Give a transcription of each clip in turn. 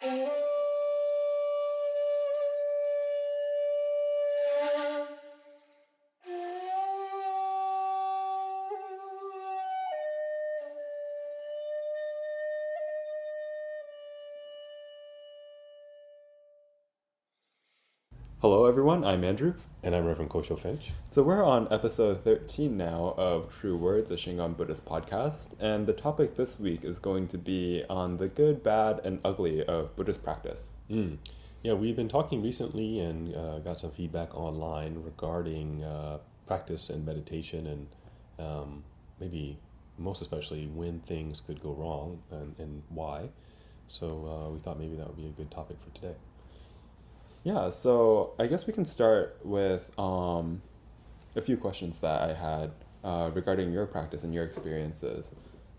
Hello, everyone. I'm Andrew. And I'm Reverend Kosho Finch. So we're on episode 13 now of True Words, a Shingon Buddhist podcast, and the topic this week is going to be on the good, bad, and ugly of Buddhist practice. Yeah, we've been talking recently and got some feedback online regarding practice and meditation and maybe most especially when things could go wrong and why. So we thought maybe that would be a good topic for today. Yeah, so I guess we can start with a few questions that I had regarding your practice and your experiences.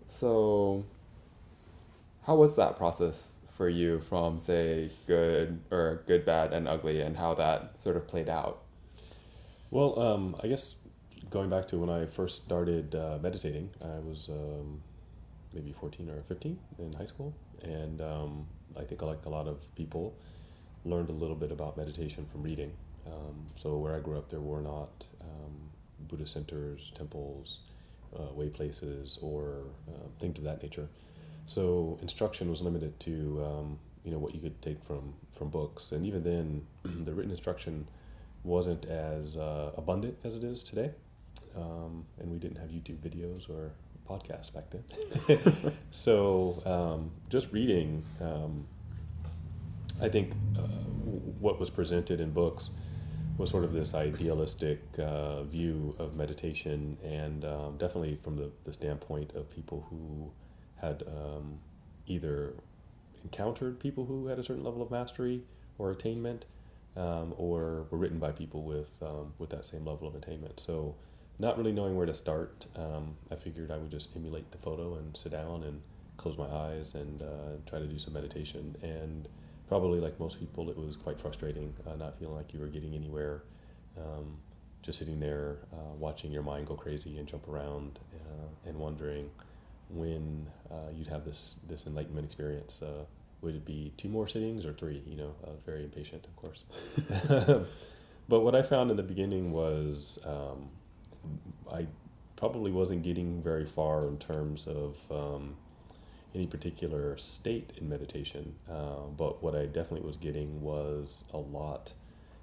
So, how was that process for you from, say, good, bad, and ugly, and how that sort of played out? Well, I guess going back to when I first started meditating, I was maybe 14 or 15 in high school. And I think, like a lot of people, learned a little bit about meditation from reading. So where I grew up, there were not Buddhist centers, temples, way places, or things of that nature. So instruction was limited to what you could take from books, and even then, the written instruction wasn't as abundant as it is today. And we didn't have YouTube videos or podcasts back then. So just reading. I think what was presented in books was sort of this idealistic view of meditation, and definitely from the standpoint of people who had either encountered people who had a certain level of mastery or attainment, or were written by people with that same level of attainment. So, not really knowing where to start, I figured I would just emulate the photo and sit down and close my eyes and try to do some meditation. And probably like most people, it was quite frustrating, not feeling like you were getting anywhere, just sitting there watching your mind go crazy and jump around, and wondering when you'd have this enlightenment experience. Would it be 2 more sittings or 3? Very impatient, of course. But what I found in the beginning was I probably wasn't getting very far in terms of any particular state in meditation, but what I definitely was getting was a lot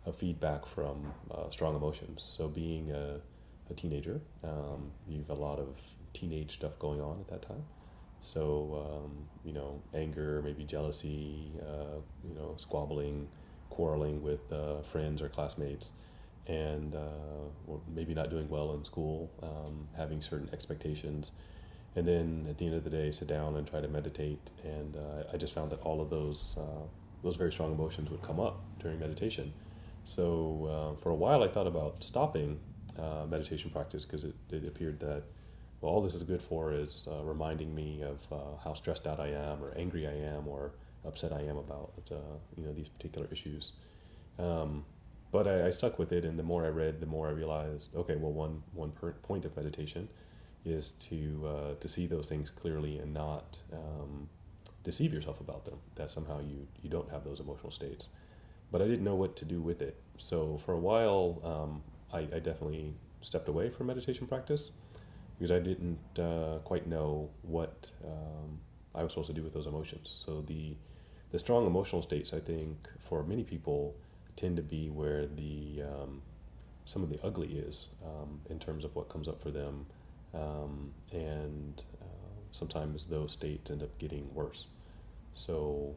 of feedback from strong emotions. So being a teenager, you've a lot of teenage stuff going on at that time. So anger, maybe jealousy, squabbling, quarreling with friends or classmates, and or maybe not doing well in school, having certain expectations. And then at the end of the day, sit down and try to meditate. And I just found that all of those very strong emotions would come up during meditation. So for a while, I thought about stopping meditation practice, because it appeared that, well, all this is good for is reminding me of how stressed out I am, or angry I am, or upset I am about these particular issues. But I stuck with it, and the more I read, the more I realized, okay, well, one point of meditation is to see those things clearly and not deceive yourself about them, that somehow you don't have those emotional states. But I didn't know what to do with it. So for a while, I definitely stepped away from meditation practice, because I didn't quite know what I was supposed to do with those emotions. So the strong emotional states, I think, for many people tend to be where the some of the ugly is, in terms of what comes up for them. And sometimes those states end up getting worse. So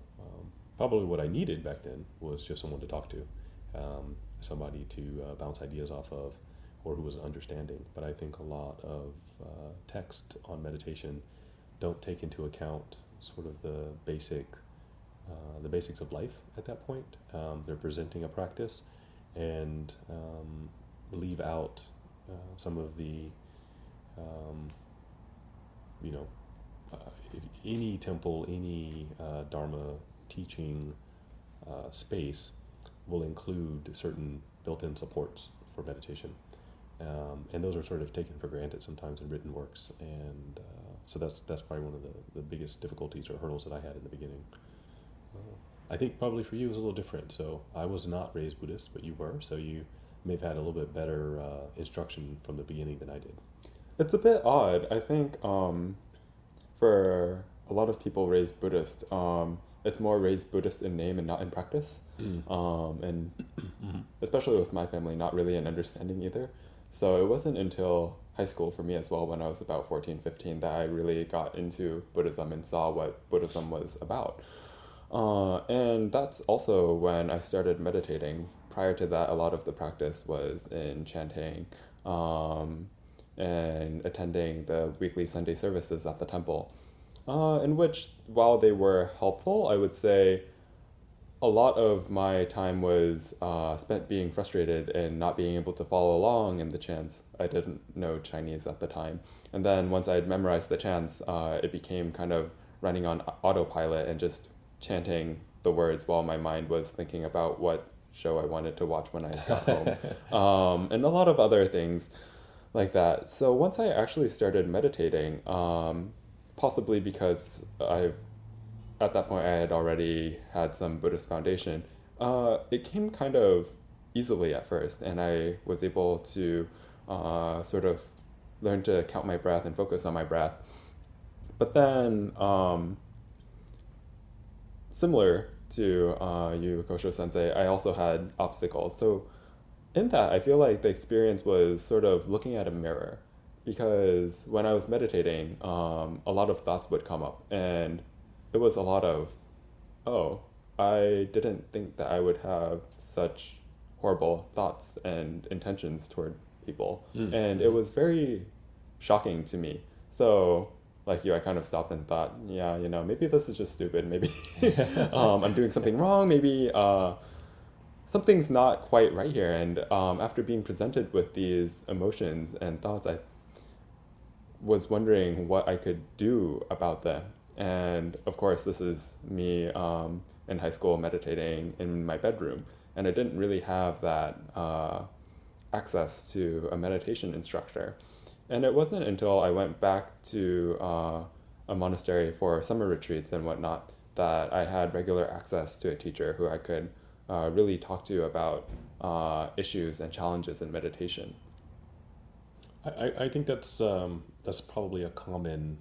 probably what I needed back then was just someone to talk to, somebody to bounce ideas off of, or who was understanding. But I think a lot of texts on meditation don't take into account sort of the basics of life at that point. They're presenting a practice, and leave out some of the if any temple, any Dharma teaching space will include certain built-in supports for meditation. And those are sort of taken for granted sometimes in written works. And so that's probably one of the biggest difficulties or hurdles that I had in the beginning. I think probably for you it was a little different. So I was not raised Buddhist, but you were. So you may have had a little bit better instruction from the beginning than I did. It's a bit odd. I think for a lot of people raised Buddhist, it's more raised Buddhist in name and not in practice. And especially with my family, not really an understanding either. So it wasn't until high school for me as well, when I was about 14, 15, that I really got into Buddhism and saw what Buddhism was about. And that's also when I started meditating. Prior to that, a lot of the practice was in chanting, and attending the weekly Sunday services at the temple, in which, while they were helpful, I would say a lot of my time was spent being frustrated and not being able to follow along in the chants. I didn't know Chinese at the time. And then once I had memorized the chants, it became kind of running on autopilot and just chanting the words while my mind was thinking about what show I wanted to watch when I got home, and a lot of other things like that. So once I actually started meditating, possibly because at that point I had already had some Buddhist foundation, it came kind of easily at first, and I was able to sort of learn to count my breath and focus on my breath. But then, similar to you, Kosho Sensei, I also had obstacles. So in that, I feel like the experience was sort of looking at a mirror, because when I was meditating, a lot of thoughts would come up, and it was a lot of, oh, I didn't think that I would have such horrible thoughts and intentions toward people. And it was very shocking to me. So, like you, I kind of stopped and thought, yeah, maybe this is just stupid. Maybe I'm doing something wrong. Maybe something's not quite right here. And after being presented with these emotions and thoughts, I was wondering what I could do about them. And of course, this is me in high school meditating in my bedroom. And I didn't really have that access to a meditation instructor. And it wasn't until I went back to a monastery for summer retreats and whatnot that I had regular access to a teacher who I could really talk to about issues and challenges in meditation. I think that's probably a common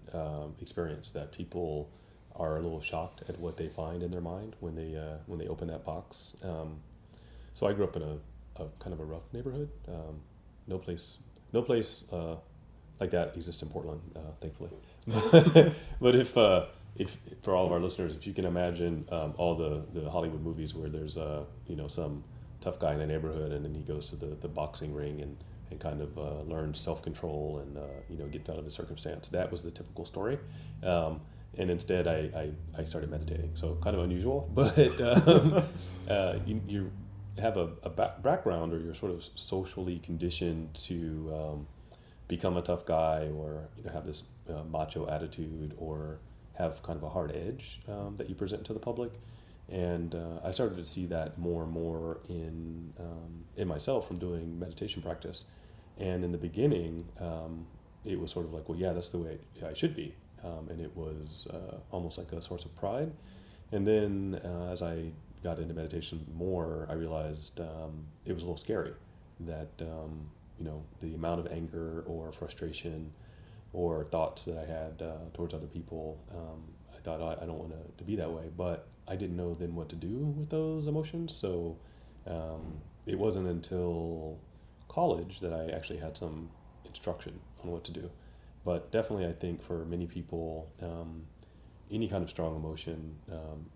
experience, that people are a little shocked at what they find in their mind when they open that box. So I grew up in a kind of a rough neighborhood. No place like that exists in Portland, thankfully. But if for all of our listeners, if you can imagine all the Hollywood movies where there's some tough guy in a neighborhood, and then he goes to the boxing ring and kind of learns self-control and gets out of his circumstance. That was the typical story. And instead I started meditating. So kind of unusual, but you have a background, or you're sort of socially conditioned to become a tough guy, or have this macho attitude, or have kind of a hard edge that you present to the public. And I started to see that more and more in myself from doing meditation practice. And in the beginning, it was sort of like, well, yeah, that's the way I should be. And it was almost like a source of pride. And then as I got into meditation more, I realized it was a little scary, that the amount of anger or frustration or thoughts that I had towards other people, I thought, I don't want to be that way. But I didn't know then what to do with those emotions. So it wasn't until college that I actually had some instruction on what to do. But definitely, I think for many people, any kind of strong emotion,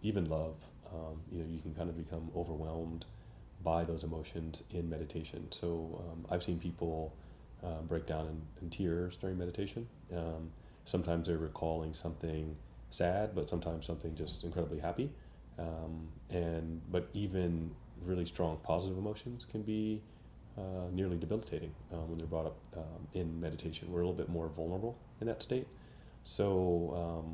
even love, you can kind of become overwhelmed by those emotions in meditation. So I've seen people break down in tears during meditation. Sometimes they're recalling something sad, but sometimes something just incredibly happy. But even really strong positive emotions can be nearly debilitating when they're brought up in meditation. We're a little bit more vulnerable in that state. So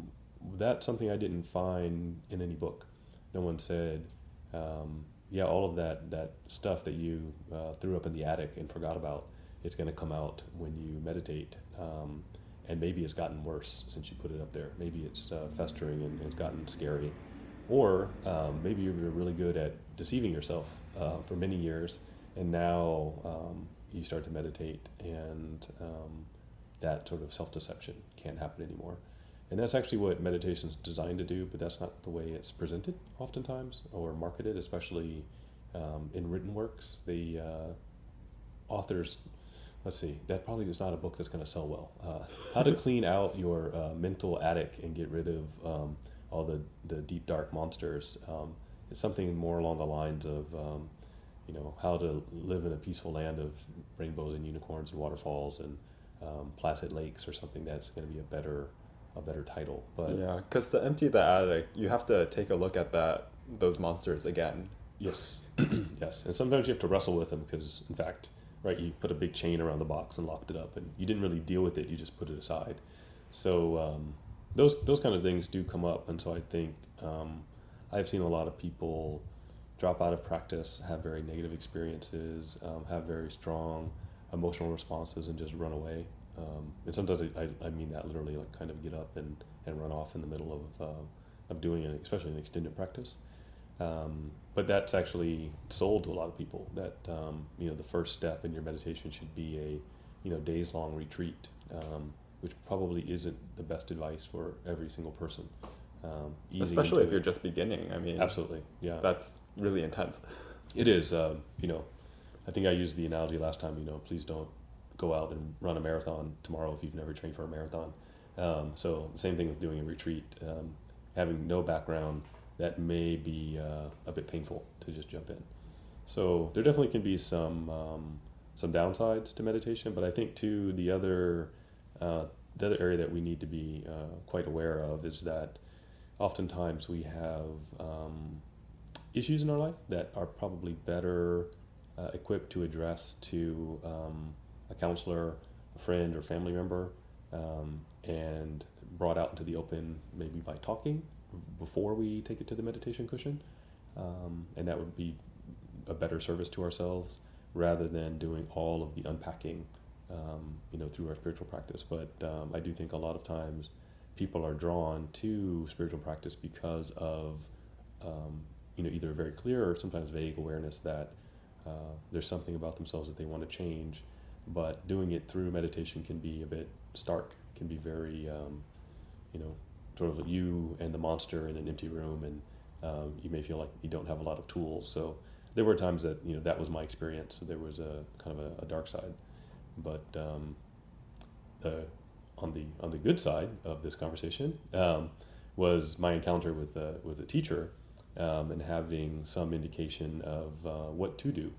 that's something I didn't find in any book. No one said, all of that stuff that you threw up in the attic and forgot about, it's going to come out when you meditate. And maybe it's gotten worse since you put it up there. Maybe it's festering and it's gotten scary. Or maybe you were really good at deceiving yourself for many years, and now you start to meditate, and that sort of self-deception can't happen anymore. And that's actually what meditation is designed to do, but that's not the way it's presented oftentimes or marketed, especially in written works. The authors, let's see, that probably is not a book that's going to sell well. How to clean out your mental attic and get rid of all the deep dark monsters. It's something more along the lines of how to live in a peaceful land of rainbows and unicorns and waterfalls and placid lakes, or something that's going to be a better title. But Yeah, because to empty the attic, you have to take a look at those monsters again. yes, yes, and sometimes you have to wrestle with them because, in fact, right, you put a big chain around the box and locked it up, and you didn't really deal with it. You just put it aside. So those kind of things do come up, and so I think I've seen a lot of people drop out of practice, have very negative experiences, have very strong emotional responses, and just run away. And sometimes I mean that literally, like kind of get up and run off in the middle of doing it, especially an extended practice. But that's actually sold to a lot of people that the first step in your meditation should be a days long retreat, which probably isn't the best advice for every single person. Especially if you're just beginning. I mean, absolutely, yeah, that's really intense. it is. I think I used the analogy last time. Please don't go out and run a marathon tomorrow if you've never trained for a marathon. So the same thing with doing a retreat, having no background. That may be a bit painful to just jump in. So there definitely can be some downsides to meditation, but I think too the other area that we need to be quite aware of is that oftentimes we have issues in our life that are probably better equipped to address to a counselor, a friend, or family member, and brought out into the open maybe by talking before we take it to the meditation cushion, and that would be a better service to ourselves rather than doing all of the unpacking through our spiritual practice. But I do think a lot of times people are drawn to spiritual practice because of either very clear or sometimes vague awareness that there's something about themselves that they want to change, but doing it through meditation can be a bit stark, can be very sort of you and the monster in an empty room, and you may feel like you don't have a lot of tools. So there were times that that was my experience. So there was a kind of a dark side, but on the good side of this conversation was my encounter with a teacher, and having some indication of what to do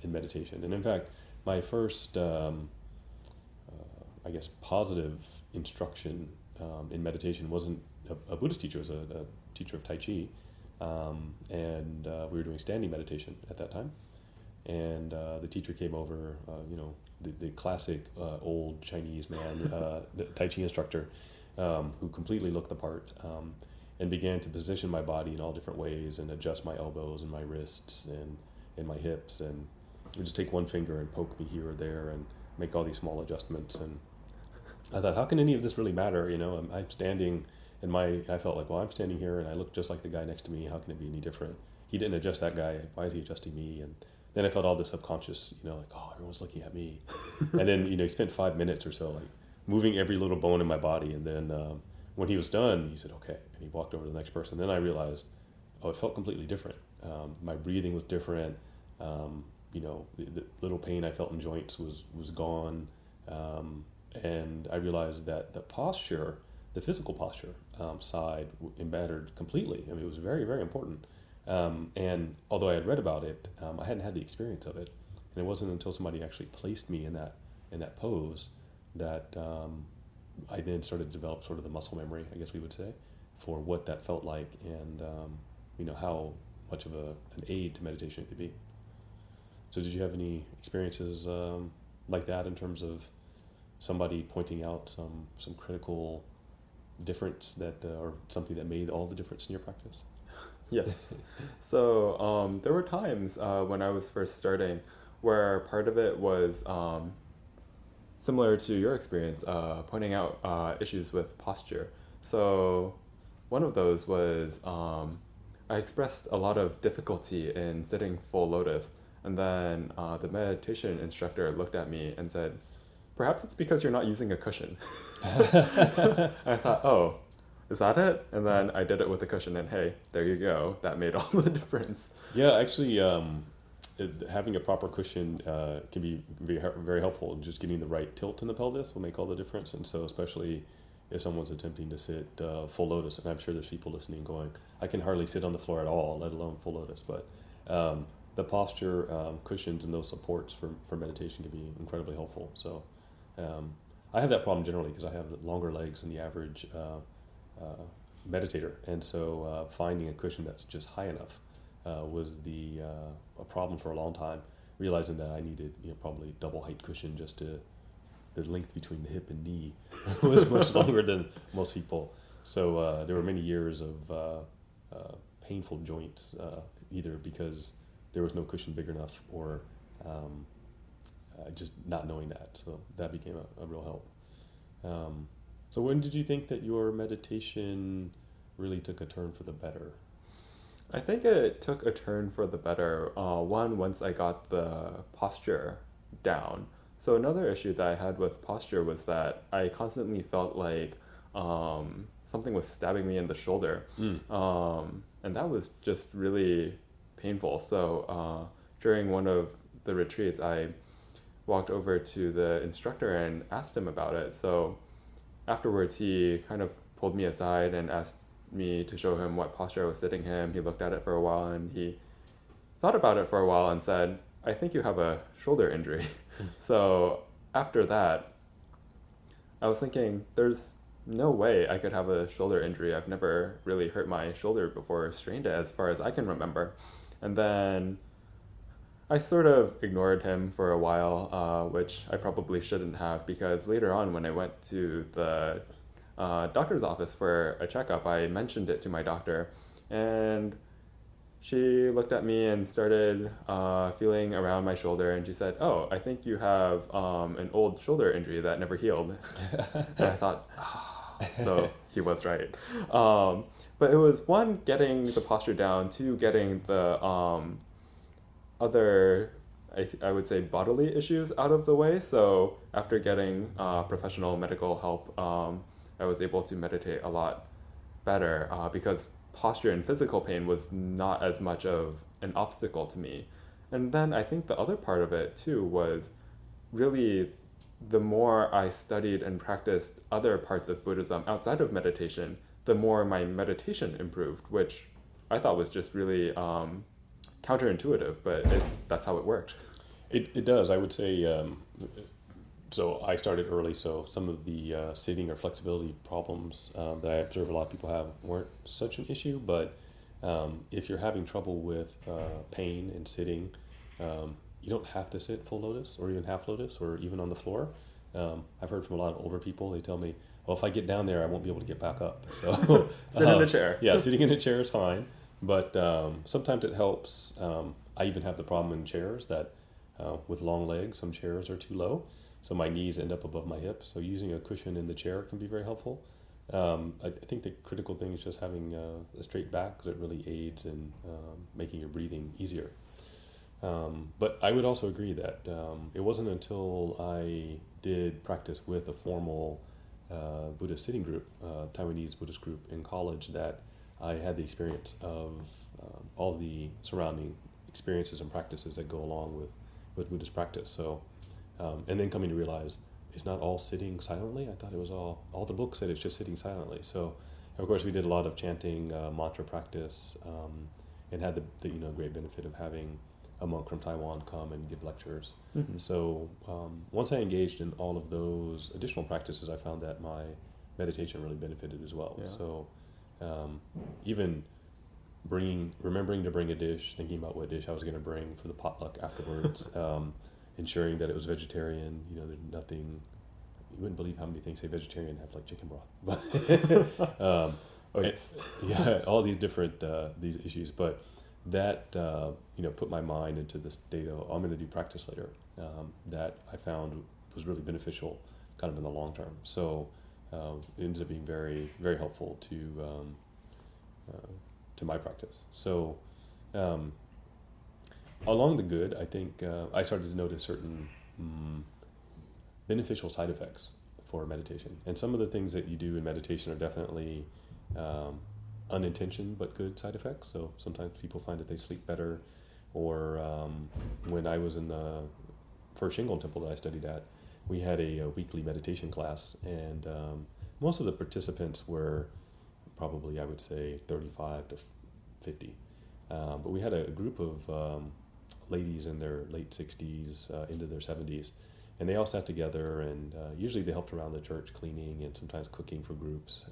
in meditation. And in fact, my first positive instruction in meditation wasn't a Buddhist teacher. It was a teacher of Tai Chi, and we were doing standing meditation at that time. And the teacher came over, the classic old Chinese man, the Tai Chi instructor, who completely looked the part, and began to position my body in all different ways and adjust my elbows and my wrists and my hips, and would just take one finger and poke me here or there and make all these small adjustments. And I thought, how can any of this really matter? I'm standing, and I felt like, well, I'm standing here and I look just like the guy next to me. How can it be any different? He didn't adjust that guy. Why is he adjusting me? And then I felt all this subconscious, like, oh, everyone's looking at me. And then, he spent 5 minutes or so, like, moving every little bone in my body. And then when he was done, he said, okay. And he walked over to the next person. Then I realized, oh, it felt completely different. My breathing was different. The little pain I felt in joints was gone. And I realized that the posture, the physical posture side mattered completely. I mean, it was very, very important. And although I had read about it, I hadn't had the experience of it. And it wasn't until somebody actually placed me in that pose that I then started to develop sort of the muscle memory, I guess we would say, for what that felt like, and how much of an aid to meditation it could be. So did you have any experiences like that in terms of somebody pointing out some critical difference that or something that made all the difference in your practice? Yes. So there were times when I was first starting where part of it was similar to your experience, pointing out issues with posture. So one of those was I expressed a lot of difficulty in sitting full lotus, and then the meditation instructor looked at me and said, "Perhaps it's because you're not using a cushion." I thought, "Oh, is that it?" And then I did it with a cushion, and hey, there you go. That made all the difference. Yeah, actually, having a proper cushion can be very helpful. Just getting the right tilt in the pelvis will make all the difference. And so, especially if someone's attempting to sit full lotus, and I'm sure there's people listening going, I can hardly sit on the floor at all, let alone full lotus. But the posture cushions and those supports for meditation can be incredibly helpful. So I have that problem generally because I have longer legs than the average meditator. And so finding a cushion that's just high enough was a problem for a long time, realizing that I needed probably double height cushion just to the length between the hip and knee was much longer than most people. So there were many years of painful joints, either because there was no cushion big enough or just not knowing that. So that became a real help. So when did you think that your meditation really took a turn for the better? I think it took a turn for the better. Once I got the posture down. So another issue that I had with posture was that I constantly felt like something was stabbing me in the shoulder. And that was just really painful. So during one of the retreats, I walked over to the instructor and asked him about it. So afterwards, he kind of pulled me aside and asked me to show him what posture I was sitting in. He looked at it for a while and he thought about it for a while and said, "I think you have a shoulder injury." So after that, I was thinking, there's no way I could have a shoulder injury. I've never really hurt my shoulder before, strained it as far as I can remember. And then I sort of ignored him for a while, which I probably shouldn't have, because later on when I went to the doctor's office for a checkup, I mentioned it to my doctor, and she looked at me and started feeling around my shoulder, and she said, "Oh, I think you have an old shoulder injury that never healed." And I thought, so he was right. But it was one, getting the posture down, two, getting the other, I would say, bodily issues out of the way. So after getting professional medical help, I was able to meditate a lot better because posture and physical pain was not as much of an obstacle to me. And then I think the other part of it too was really the more I studied and practiced other parts of Buddhism outside of meditation, the more my meditation improved, which I thought was just really counterintuitive, but that's how it worked. It does. I would say, so I started early, so some of the sitting or flexibility problems that I observe a lot of people have weren't such an issue, but if you're having trouble with pain and sitting, you don't have to sit full lotus or even half lotus or even on the floor. I've heard from a lot of older people, they tell me, well, if I get down there, I won't be able to get back up. So Sit in a chair. Yeah, sitting in a chair is fine, but sometimes it helps. I even have the problem in chairs that with long legs, some chairs are too low, so my knees end up above my hips. So using a cushion in the chair can be very helpful. I think the critical thing is just having a straight back, because it really aids in making your breathing easier. But I would also agree that it wasn't until I did practice with a formal Buddhist sitting group, Taiwanese Buddhist group in college, that I had the experience of all the surrounding experiences and practices that go along with Buddhist practice. So, and then coming to realize it's not all sitting silently. I thought it was all the books said it's just sitting silently. So, of course, we did a lot of chanting, mantra practice, and had the great benefit of having a monk from Taiwan come and give lectures. Mm-hmm. So once I engaged in all of those additional practices, I found that my meditation really benefited as well. Yeah. So even remembering to bring a dish, thinking about what dish I was going to bring for the potluck afterwards, ensuring that it was vegetarian. There's nothing. You wouldn't believe how many things say vegetarian have, like chicken broth. Yeah, all these different these issues, but that put my mind into this state of, I'm going to do practice later, that I found was really beneficial kind of in the long term. So it ended up being very, very helpful to to my practice. So um, along the good, I think I started to notice certain beneficial side effects for meditation. And some of the things that you do in meditation are definitely um, unintentioned but good side effects. So sometimes people find that they sleep better. Or when I was in the first Shingon temple that I studied at, we had a weekly meditation class, and most of the participants were probably, I would say, 35 to 50. But we had a group of ladies in their late 60s into their 70s, and they all sat together, and usually they helped around the church cleaning and sometimes cooking for groups.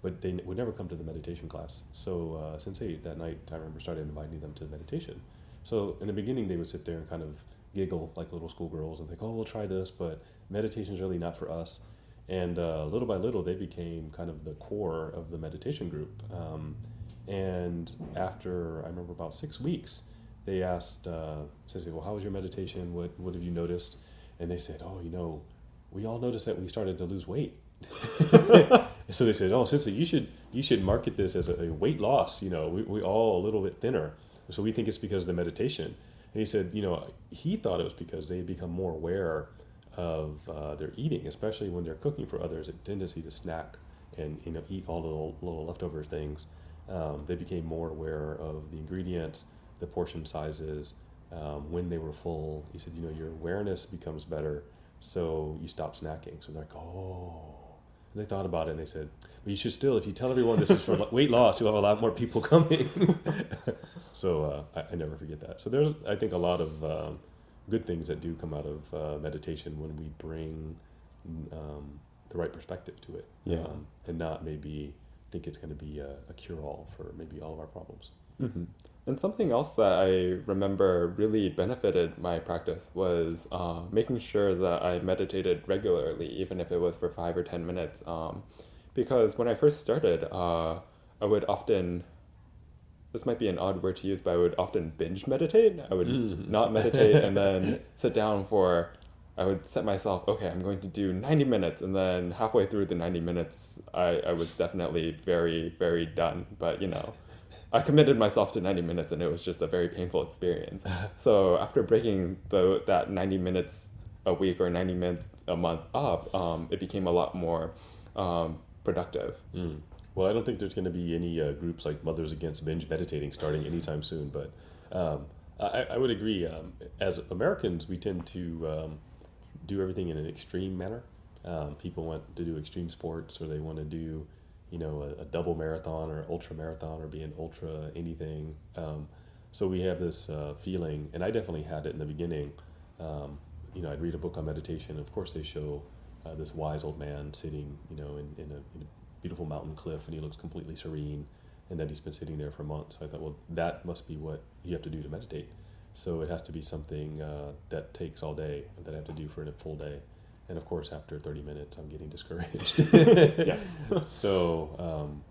But they would never come to the meditation class. So Sensei that night, I remember, started inviting them to meditation. So in the beginning, they would sit there and kind of giggle like little schoolgirls and think, "Oh, we'll try this," but meditation is really not for us. And little by little, they became kind of the core of the meditation group. And after, I remember, about 6 weeks, they asked Sensei, "Well, how was your meditation? What have you noticed?" And they said, "Oh, we all noticed that we started to lose weight." So they said, "Oh, Sensei, you should market this as a weight loss. We all a little bit thinner, so we think it's because of the meditation." And he said, he thought it was because they had become more aware of their eating, especially when they're cooking for others. A tendency to snack and eat all the little leftover things. They became more aware of the ingredients, the portion sizes, when they were full. He said, your awareness becomes better, so you stop snacking. So they're like, "Oh." And they thought about it, and they said, "But you should still, if you tell everyone this is for weight loss, you'll have a lot more people coming." So I never forget that. So there's, I think, a lot of good things that do come out of meditation when we bring the right perspective to it, Yeah. And not maybe think it's going to be a cure-all for maybe all of our problems. Hmm. And something else that I remember really benefited my practice was making sure that I meditated regularly, even if it was for 5 or 10 minutes. Because when I first started, I would often, this might be an odd word to use, but I would often binge meditate. I would not meditate and then sit down I would set myself, okay, I'm going to do 90 minutes. And then halfway through the 90 minutes, I was definitely very, very done. But, I committed myself to 90 minutes, and it was just a very painful experience. So after breaking that 90 minutes a week or 90 minutes a month up, it became a lot more productive. Mm. Well, I don't think there's going to be any groups like Mothers Against Binge Meditating starting anytime soon, but I would agree. As Americans, we tend to do everything in an extreme manner. People want to do extreme sports, or they want to do a double marathon or ultra marathon or be an ultra anything. So we have this feeling, and I definitely had it in the beginning. I'd read a book on meditation. Of course, they show this wise old man sitting, in a beautiful mountain cliff, and he looks completely serene, and that he's been sitting there for months. So I thought, well, that must be what you have to do to meditate. So it has to be something that takes all day, that I have to do for a full day. And of course, after 30 minutes, I'm getting discouraged. Yes. So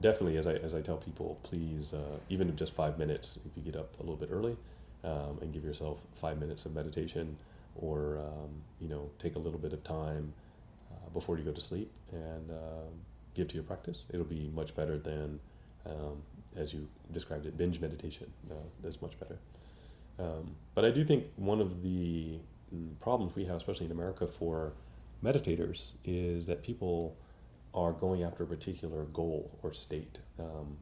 definitely, as I tell people, please, even if just 5 minutes, if you get up a little bit early and give yourself 5 minutes of meditation, or take a little bit of time before you go to sleep and give to your practice, it'll be much better than, as you described it, binge meditation. That's much better. But I do think one of the problems we have, especially in America, for meditators is that people are going after a particular goal or state.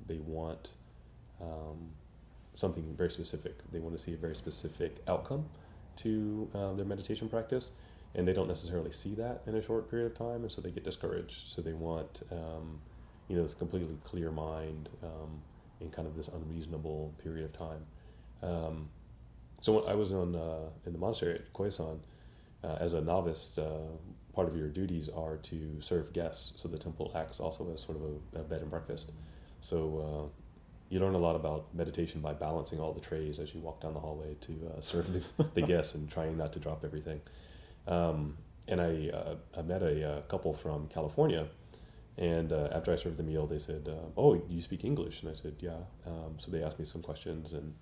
They want something very specific. They want to see a very specific outcome to their meditation practice, and they don't necessarily see that in a short period of time, and so they get discouraged. So they want this completely clear mind in kind of this unreasonable period of time. So when I was in the monastery at Koyasan, as a novice, part of your duties are to serve guests. So the temple acts also as sort of a bed and breakfast. So you learn a lot about meditation by balancing all the trays as you walk down the hallway to serve the guests and trying not to drop everything. And I met a couple from California, and after I served the meal, they said, "Oh, you speak English?" And I said, "Yeah." So they asked me some questions, and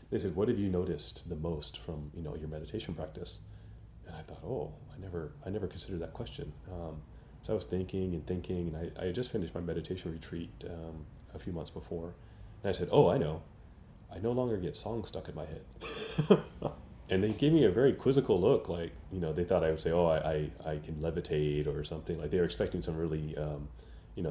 they said, "What have you noticed the most from your meditation practice?" And I thought, "Oh, I never considered that question." So I was thinking, and I had just finished my meditation retreat a few months before. And I said, oh, I know. I no longer get songs stuck in my head. And they gave me a very quizzical look, like, they thought I would say, oh, I can levitate or something. Like they were expecting some really,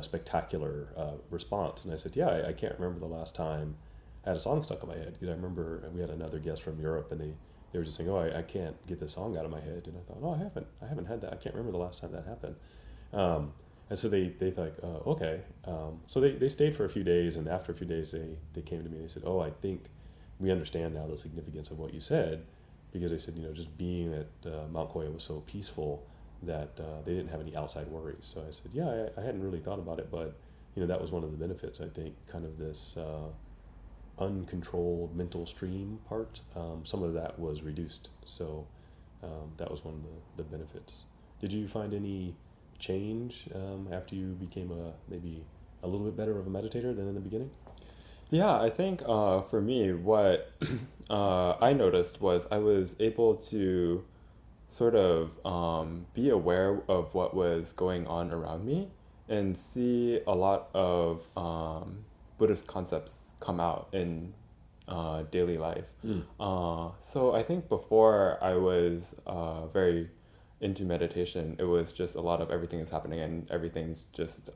spectacular response. And I said, yeah, I can't remember the last time I had a song stuck in my head. Because I remember we had another guest from Europe, and they were just saying, oh, I can't get this song out of my head. And I thought, oh, I haven't had that. I can't remember the last time that happened. And so they thought, okay. So they stayed for a few days, and after a few days, they came to me and they said, oh, I think we understand now the significance of what you said, because they said, just being at Mount Koya was so peaceful that they didn't have any outside worries. So I said, yeah, I hadn't really thought about it, but that was one of the benefits, I think, kind of this uncontrolled mental stream part. Some of that was reduced, so that was one of the benefits. Did you find any change after you became maybe a little bit better of a meditator than in the beginning? Yeah, I think for me, what I noticed was I was able to sort of be aware of what was going on around me and see a lot of Buddhist concepts come out in daily life. So I think before I was very into meditation, it was just a lot of everything is happening and everything's just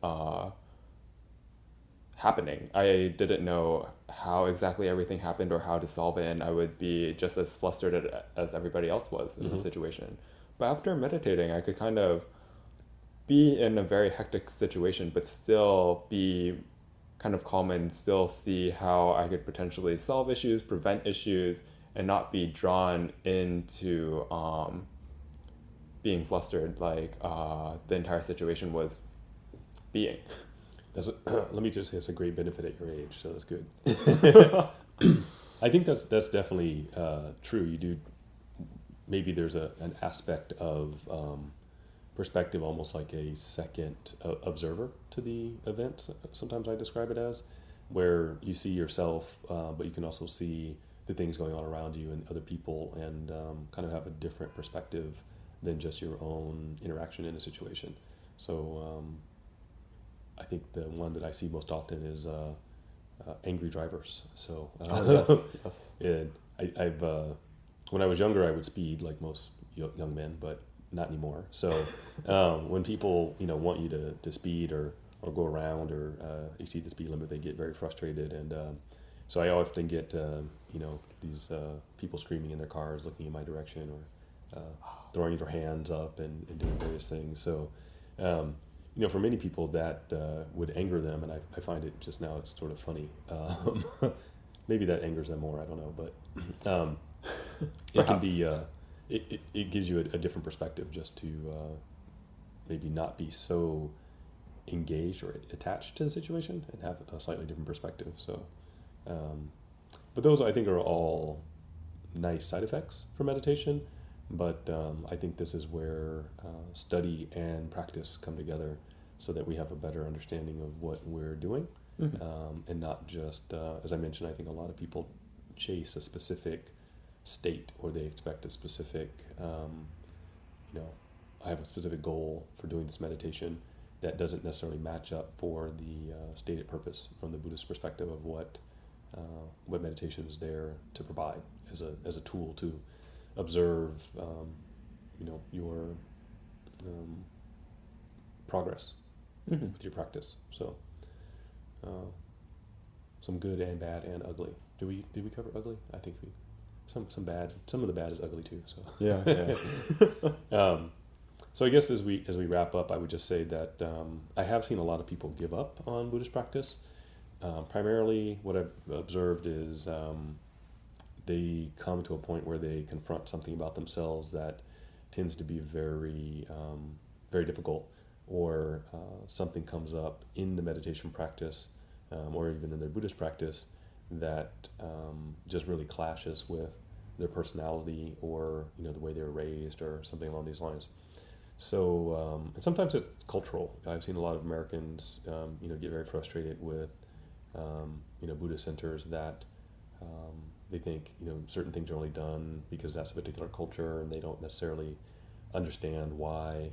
happening. I didn't know how exactly everything happened or how to solve it, and I would be just as flustered as everybody else was in the situation. But after meditating, I could kind of be in a very hectic situation, but still be kind of calm and still see how I could potentially solve issues, prevent issues, and not be drawn into being flustered like the entire situation was being. Let me just say it's a great benefit at your age, so that's good. I think that's definitely true. You do, maybe there's an aspect of perspective, almost like a second observer to the event. Sometimes I describe it as, where you see yourself, but you can also see the things going on around you and other people, and kind of have a different perspective than just your own interaction in a situation. So I think the one that I see most often is angry drivers. So and I've when I was younger, I would speed like most young men, but not anymore. So when people want you to speed or go around or exceed the speed limit, they get very frustrated, and so I often get these people screaming in their cars, looking in my direction, or throwing their hands up and doing various things. So for many people that would anger them, and I find it just now it's sort of funny. Maybe that angers them more, I don't know, but it can be it gives you a different perspective, just to maybe not be so engaged or attached to the situation and have a slightly different perspective. So but those, I think, are all nice side effects for meditation, but I think this is where study and practice come together, so that we have a better understanding of what we're doing, and not just, as I mentioned, I think a lot of people chase a specific state, or they expect a specific, I have a specific goal for doing this meditation that doesn't necessarily match up for the stated purpose from the Buddhist perspective of what meditation is there to provide as a tool to observe, your progress with your practice. So, some good and bad and ugly. Did we cover ugly? I think some bad. Some of the bad is ugly too. So Yeah. So I guess as we wrap up, I would just say that I have seen a lot of people give up on Buddhist practice. Primarily, what I've observed is they come to a point where they confront something about themselves that tends to be very, very difficult, or something comes up in the meditation practice, or even in their Buddhist practice, that just really clashes with their personality, or the way they were raised, or something along these lines. So, and sometimes it's cultural. I've seen a lot of Americans, get very frustrated with, Buddhist centers that they think, certain things are only done because that's a particular culture, and they don't necessarily understand why,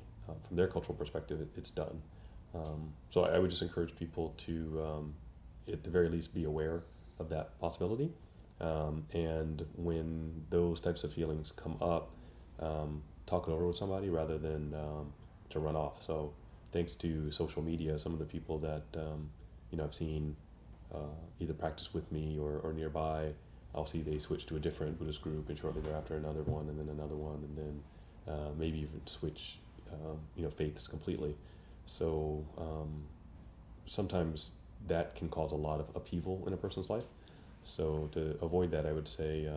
from their cultural perspective, it's done. So I would just encourage people to, at the very least be aware of that possibility. And when those types of feelings come up, talk it over with somebody rather than to run off. So thanks to social media, some of the people that I've seen either practice with me or nearby, I'll see they switch to a different Buddhist group, and shortly thereafter another one, and then another one, and then maybe even switch faiths completely. So sometimes that can cause a lot of upheaval in a person's life. So to avoid that, I would say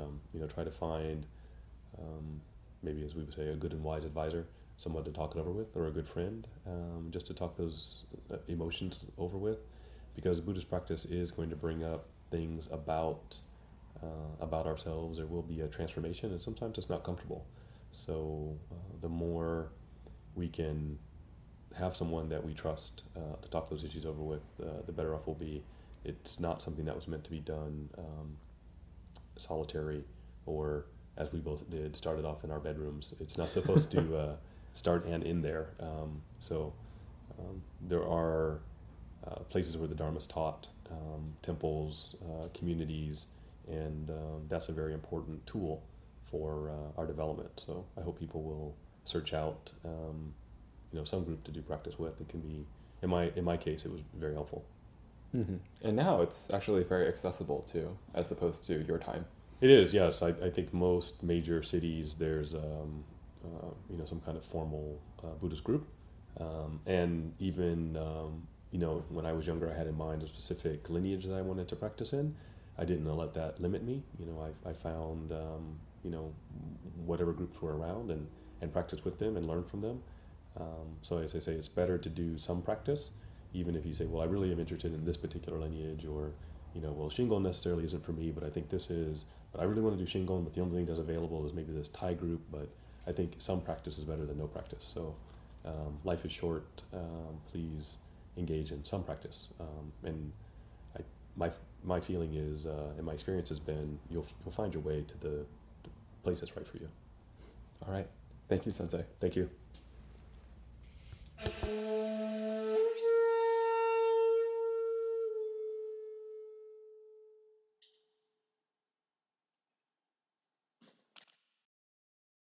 try to find maybe, as we would say, a good and wise advisor, someone to talk it over with, or a good friend, just to talk those emotions over with, because Buddhist practice is going to bring up things about ourselves. There will be a transformation, and sometimes it's not comfortable. So the more we can have someone that we trust to talk those issues over with, the better off we'll be. It's not something that was meant to be done solitary, or as we both did, started off in our bedrooms. It's not supposed to start and end there. So there are places where the Dharma is taught, temples, communities, and that's a very important tool for our development. So I hope people will search out some group to do practice with. It can be, in my case, it was very helpful. Mm-hmm. And now it's actually very accessible too, as opposed to your time. It is, yes. I think most major cities there's some kind of formal Buddhist group, and even when I was younger, I had in mind a specific lineage that I wanted to practice in. I didn't let that limit me. I found whatever groups were around and practiced with them and learned from them. So as I say, it's better to do some practice, even if you say, well, I really am interested in this particular lineage, or, well, Shingon necessarily isn't for me, but I think this is, but I really want to do Shingon, but the only thing that's available is maybe this Thai group, but I think some practice is better than no practice. So life is short. Please engage in some practice. And my feeling is, and my experience has been, you'll find your way to the place that's right for you. All right. Thank you, Sensei. Thank you.